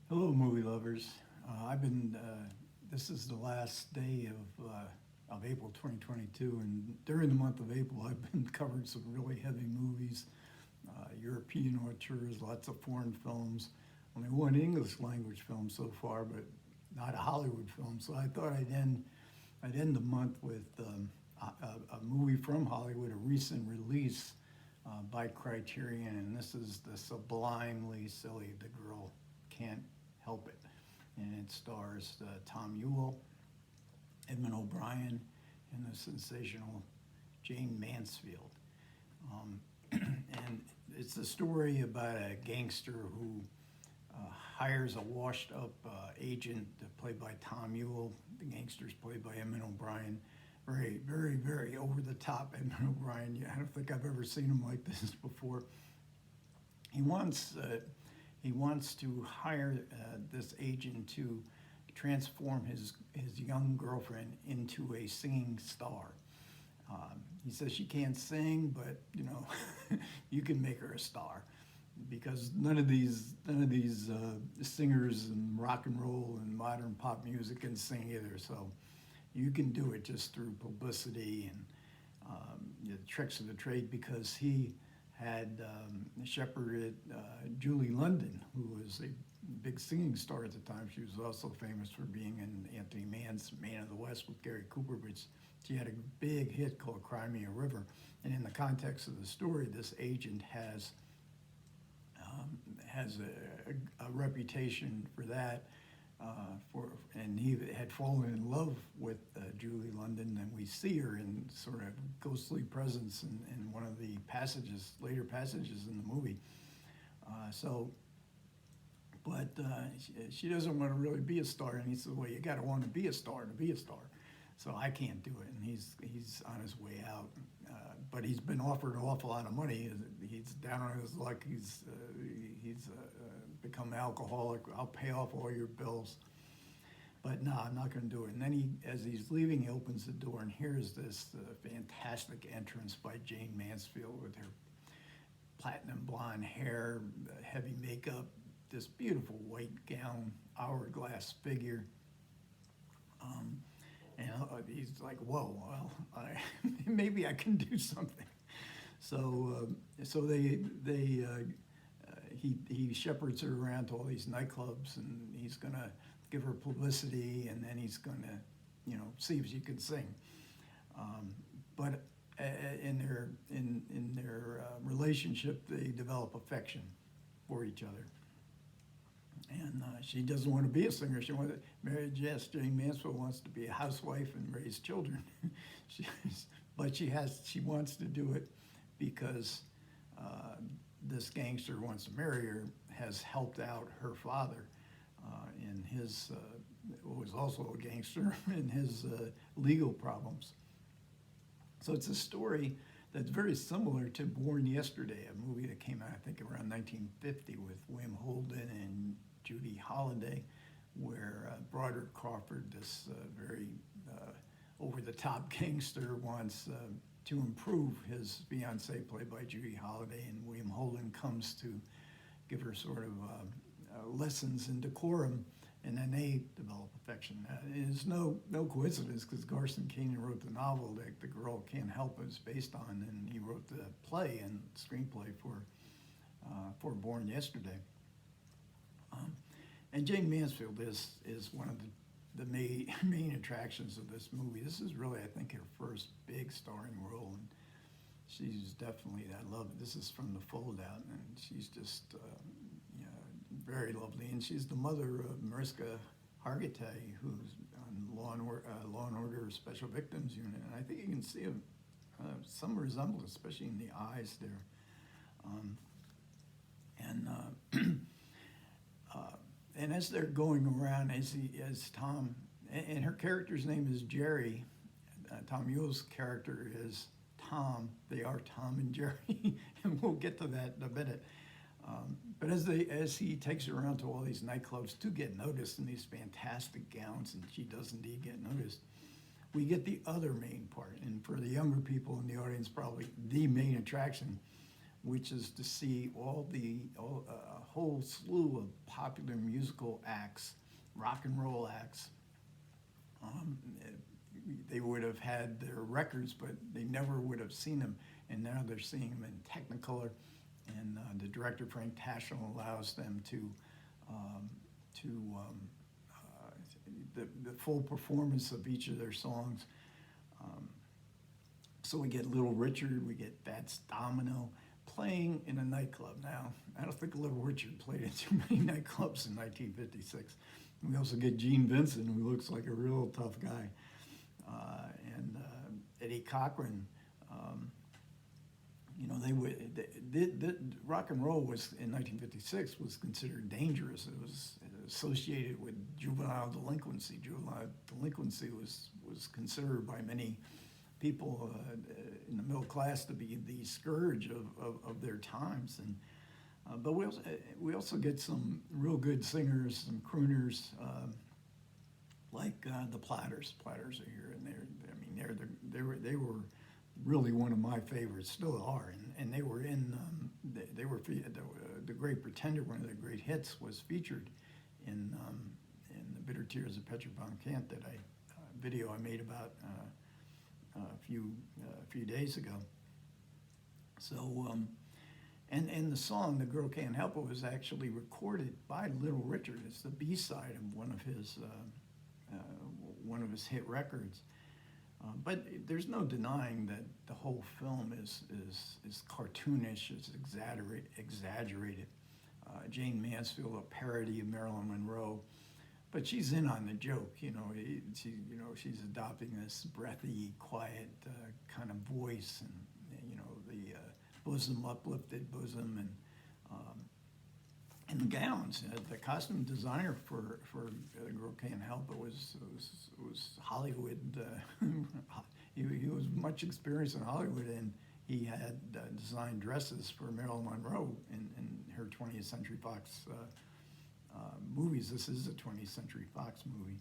Hello, movie lovers. This is the last day of April 2022, and during the month of April, I've been covering some really heavy movies, European auteurs, lots of foreign films. Only one English language film so far, but not a Hollywood film. So I thought I'd end the month with a movie from Hollywood, a recent release by Criterion, and this is the sublimely silly The Girl Can't Help It. And it stars Tom Ewell, Edmund O'Brien, and the sensational Jayne Mansfield. Um, and it's a story about a gangster who hires a washed up agent played by Tom Ewell. The gangster's played by Edmund O'Brien. Very, very, very over the top Edmund O'Brien. I don't think I've ever seen him like this before. He wants to hire this agent to transform his young girlfriend into a singing star. He says she can't sing, but you can make her a star, because none of these singers in rock and roll and modern pop music can sing either. So you can do it just through publicity and the tricks of the trade, because he had shepherded Julie London, who was a big singing star at the time. She was also famous for being in Anthony Mann's Man of the West with Gary Cooper, but she had a big hit called Cry Me a River. And in the context of the story, this agent has a reputation for that. And he had fallen in love with Julie London, and we see her in sort of ghostly presence in one of the later passages in the movie. But she doesn't want to really be a star, and he says, "Well, you got to want to be a star to be a star." So I can't do it, and he's on his way out. But he's been offered an awful lot of money. He's down on his luck. He's become alcoholic. I'll pay off all your bills. But no, I'm not going to do it. And then as he's leaving, he opens the door, and here's this fantastic entrance by Jayne Mansfield with her platinum blonde hair, heavy makeup, this beautiful white gown, hourglass figure. And he's like, "Whoa, well, maybe I can do something." So he shepherds her around to all these nightclubs, and he's gonna give her publicity, and then he's gonna, see if she can sing. But in their relationship, they develop affection for each other. And she doesn't want to be a singer. She wants to marry Jayne Mansfield wants to be a housewife and raise children. But she wants to do it because this gangster who wants to marry her has helped out her father in his, who was also a gangster, in his legal problems. So it's a story that's very similar to Born Yesterday, a movie that came out, I think, around 1950 with William Holden and Judy Holliday, where Broderick Crawford, this very over-the-top gangster, wants to improve his fiancee, played by Judy Holliday, and William Holden comes to give her sort of lessons in decorum, and then they develop affection. It is no coincidence, because Garson Kanin wrote the novel that The Girl Can't Help It is based on, and he wrote the play and screenplay for Born Yesterday. And Jayne Mansfield is one of the main attractions of this movie. This is really, I think, her first big starring role, and she's definitely, I love it. This is from The Foldout, and she's just very lovely. And she's the mother of Mariska Hargitay, who's on Law and Order Special Victims Unit, and I think you can see some resemblance, especially in the eyes there. And as they're going around, as Tom, and her character's name is Jerry. Tom Ewell's character is Tom. They are Tom and Jerry, and we'll get to that in a minute. But as he takes her around to all these nightclubs to get noticed in these fantastic gowns, and she does indeed get noticed, we get the other main part. And for the younger people in the audience, probably the main attraction, which is to see a whole slew of popular musical acts, rock and roll acts. Um, they would have had their records, but they never would have seen them. And now they're seeing them in Technicolor. And the director, Frank Tashlin, allows them to the full performance of each of their songs. So we get Little Richard, we get Fats Domino playing in a nightclub. Now, I don't think Little Richard played in too many nightclubs in 1956. We also get Gene Vincent, who looks like a real tough guy, and Eddie Cochran. Rock and roll was in 1956 was considered dangerous. It was associated with juvenile delinquency. Juvenile delinquency was considered by many people in the middle class to be the scourge of their times. And but we also get some real good singers, some crooners, like the Platters. Platters are here, and they were really one of my favorites, still are, and they were in the Great Pretender. One of their great hits was featured in the Bitter Tears of Petra von Kant, that video I made about a few days ago. So and the song "The Girl Can't Help It" was actually recorded by Little Richard. It's the B-side of one of his hit records. But there's no denying that the whole film is cartoonish, it's exaggerated. Jayne Mansfield, a parody of Marilyn Monroe, but she's in on the joke. She's adopting this breathy, quiet kind of voice, and the bosom, uplifted bosom, and the gowns. The costume designer for The Girl Can't Help It was Hollywood. He was much experienced in Hollywood, and he had designed dresses for Marilyn Monroe in her 20th Century Fox movies. This is a 20th Century Fox movie.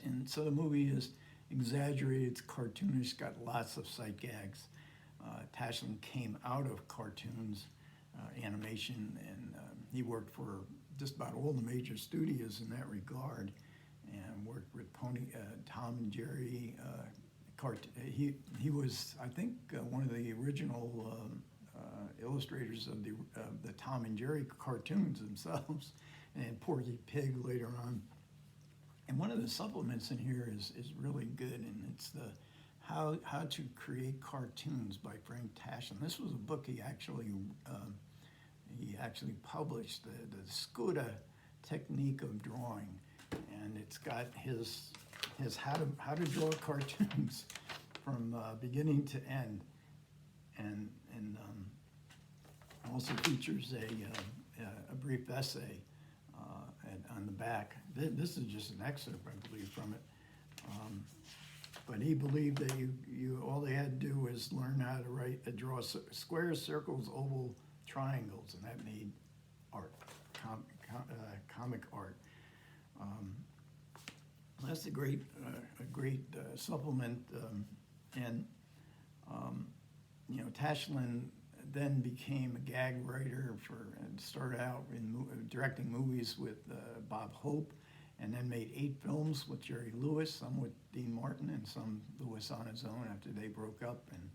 And so the movie is exaggerated, it's cartoonish, got lots of sight gags. Tashlin came out of cartoons, animation, and he worked for just about all the major studios in that regard, and worked with Tom and Jerry. He was, I think, one of the original illustrators of the Tom and Jerry cartoons themselves, and Porky Pig later on. And one of the supplements in here is really good, and it's the How to Create Cartoons by Frank Tashlin. This was a book he actually published, the Scuda technique of drawing, and it's got his how to draw cartoons from beginning to end, and also features a brief essay on the back. This is just an excerpt, I believe, from it. But he believed that you all they had to do was learn how to draw squares, circles, oval, triangles, and that made art, comic art. That's a great supplement, and Tashlin then became a gag writer and started out in directing movies with Bob Hope, and then made 8 films with Jerry Lewis, some with Dean Martin, and some Lewis on his own after they broke up. And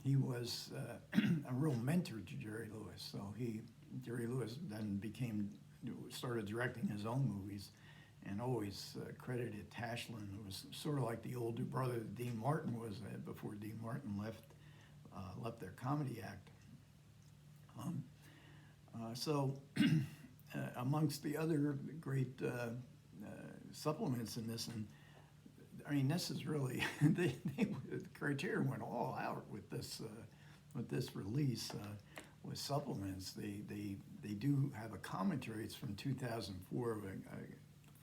he was a real mentor to Jerry Lewis. So Jerry Lewis then started directing his own movies, and always credited Tashlin, who was sort of like the older brother that Dean Martin was before Dean Martin left their comedy act. So amongst the other great supplements in this, and I mean, this is really Criterion went all out with this release with supplements. They do have a commentary. It's from 2004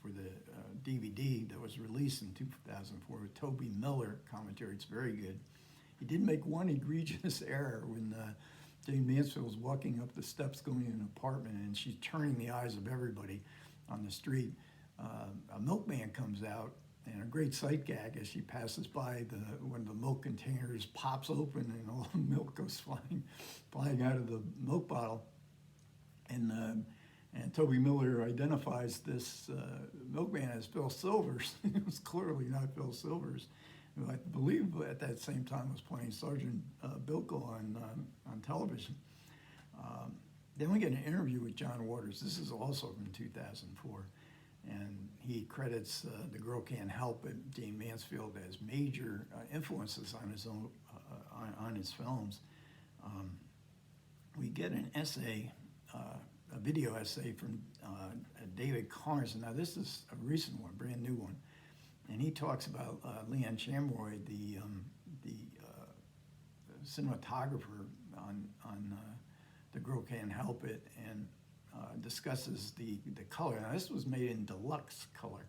for the DVD that was released in 2004 with Toby Miller commentary. It's very good. He did make one egregious error when Jayne Mansfield was walking up the steps going in an apartment, and she's turning the eyes of everybody on the street. A milkman comes out, And a great sight gag as she passes by when the milk containers pops open and all the milk goes flying out of the milk bottle. And Toby Miller identifies this milkman as Phil Silvers. It was clearly not Phil Silvers, who I believe at that same time was playing Sergeant Bilko on television. Then we get an interview with John Waters. This is also from 2004. And he credits The Girl Can't Help It, Jayne Mansfield, as major influences on his own on his films. We get an essay, a video essay from David Carnes. Now this is a recent one, brand new one, and he talks about Leanne Shamroy, the cinematographer on The Girl Can't Help It, and discusses the color. Now this was made in deluxe color,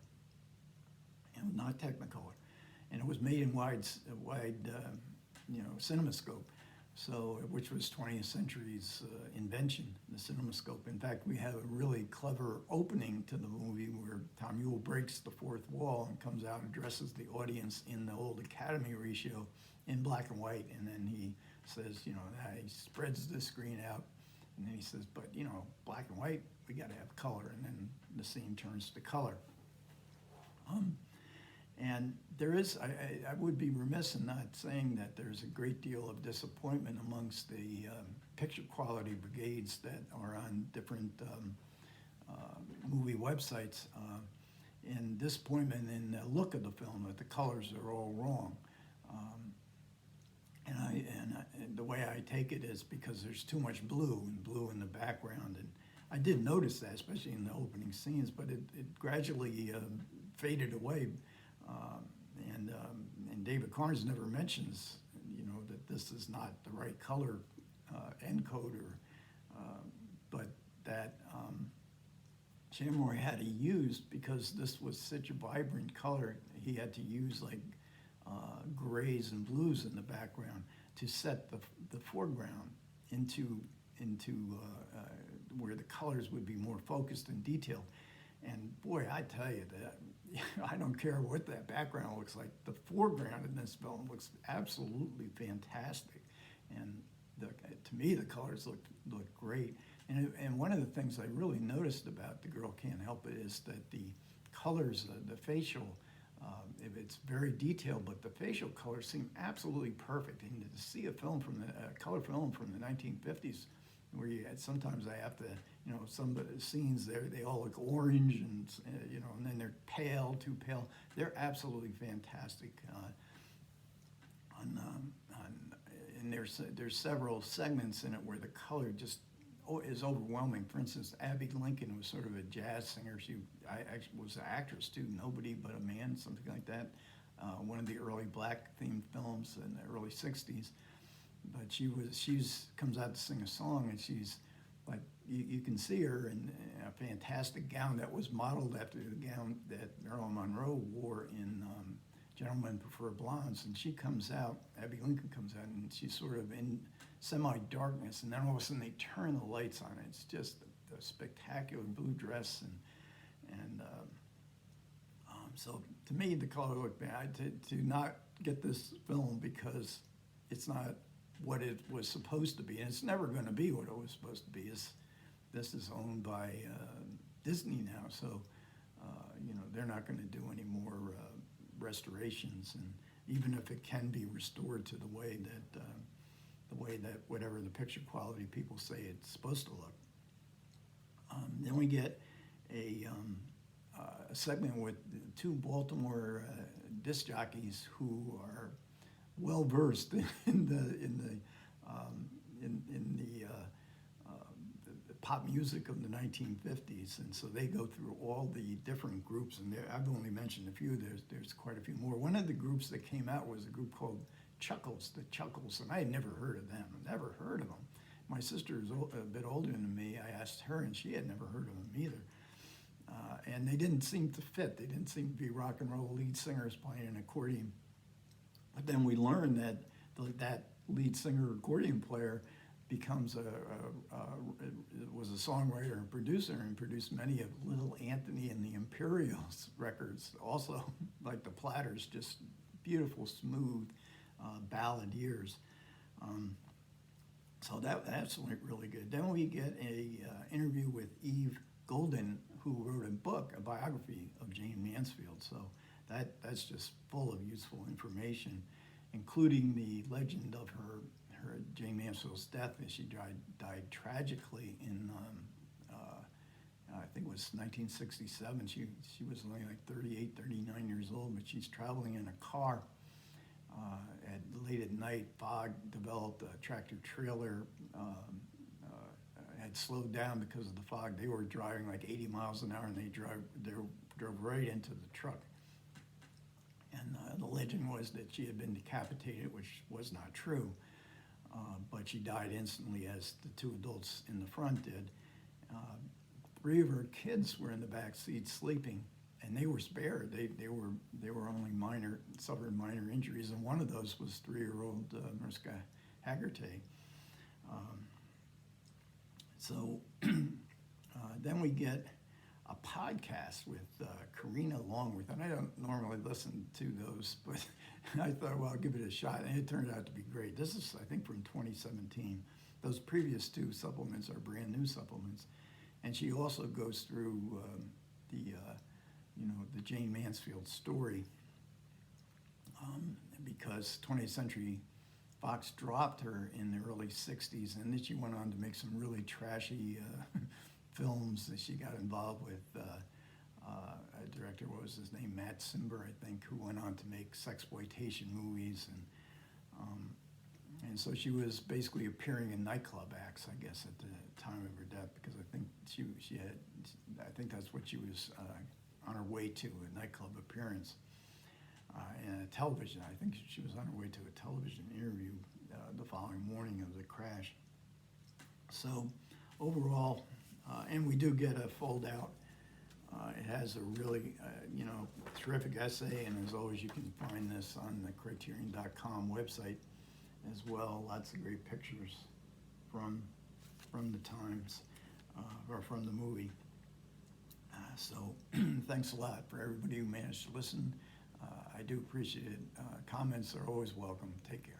and not Technicolor, and it was made in wide CinemaScope, so which was 20th century's invention, the CinemaScope. In fact, we have a really clever opening to the movie where Tom Ewell breaks the fourth wall and comes out and addresses the audience in the old Academy ratio in black and white, and then he says, he spreads the screen out. And then he says, but black and white, we got to have color. And then the scene turns to color. And there is, I would be remiss in not saying that there's a great deal of disappointment amongst the picture quality brigades that are on different movie websites. And disappointment in the look of the film, that the colors are all wrong. And the way I take it is because there's too much blue in the background. And I did notice that, especially in the opening scenes, but it gradually faded away. And David Carnes never mentions, that this is not the right color encoder, but that Shamroy had to use, because this was such a vibrant color, he had to use grays and blues in the background to set the foreground into where the colors would be more focused and detailed. And boy, I tell you that I don't care what that background looks like. The foreground in this film looks absolutely fantastic, and to me the colors look great. And one of the things I really noticed about The Girl Can't Help It is that the colors, the facial. If it's very detailed, but the facial colors seem absolutely perfect. And to see a film color film from the 1950s, where sometimes I have to, some of the scenes there, they all look orange and then they're pale, too pale. They're absolutely fantastic. And there's several segments in it where the color just is overwhelming. For instance, Abby Lincoln was sort of a jazz singer. I actually was an actress too, Nobody But a Man, something like that. One of the early black-themed films in the early '60s. But she comes out to sing a song, and she's like, you can see her in a fantastic gown that was modeled after the gown that Marilyn Monroe wore in Gentlemen Prefer Blondes. And she comes out, Abby Lincoln comes out, and she's sort of in semi-darkness, and then all of a sudden they turn the lights on. It's just a spectacular blue dress, and so to me the color looked bad. To not get this film because it's not what it was supposed to be, and it's never going to be what it was supposed to be. This is owned by Disney now, so they're not going to do any more restorations, and even if it can be restored to the way that whatever the picture quality people say it's supposed to look. Then we get a segment with two Baltimore disc jockeys who are well versed in the pop music of the 1950s, and so they go through all the different groups. And I've only mentioned a few. There's quite a few more. One of the groups that came out was a group called Chuckles, the Chuckles, and I had never heard of them. Never heard of them. My sister is a bit older than me. I asked her, and she had never heard of them either. And they didn't seem to fit. They didn't seem to be rock and roll lead singers playing an accordion. But then we learned that that lead singer accordion player was a songwriter and producer, and produced many of Little Anthony and the Imperials records also. like the platters, just beautiful, smooth ballad years. So that's really good. Then we get a interview with Eve Golden, who wrote a book, a biography of Jayne Mansfield. So that's just full of useful information, including the legend of her Jayne Mansfield's death. She died tragically in I think it was 1967. She was only like 38, 39 years old, but she's traveling in a car late at night. Fog developed, a tractor trailer had slowed down because of the fog. They were driving like 80 miles an hour, and they drove right into the truck. And the legend was that she had been decapitated, which was not true, but she died instantly, as the two adults in the front did. 3 of her kids were in the back seat sleeping, and they were spared. They were only suffered minor injuries, and one of those was 3-year-old Mariska Hargitay. So then we get a podcast with Karina Longworth, and I don't normally listen to those, but I thought, well, I'll give it a shot, and it turned out to be great. This is, I think, from 2017. Those previous 2 supplements are brand new supplements, and she also goes through the Jayne Mansfield story, because 20th Century Fox dropped her in the early 60s, and then she went on to make some really trashy films that she got involved with. A director, what was his name, Matt Simber, I think, who went on to make sexploitation movies, and so she was basically appearing in nightclub acts, I guess, at the time of her death, because I think I think that's what she was on her way to, a nightclub appearance. And a television, I think she was on her way to a television interview the following morning of the crash. So overall, and we do get a fold out. It has a really, terrific essay, and as always, you can find this on the Criterion.com website as well. Lots of great pictures from the times, or from the movie. So thanks a lot for everybody who managed to listen. I do appreciate it. Comments are always welcome. Take care.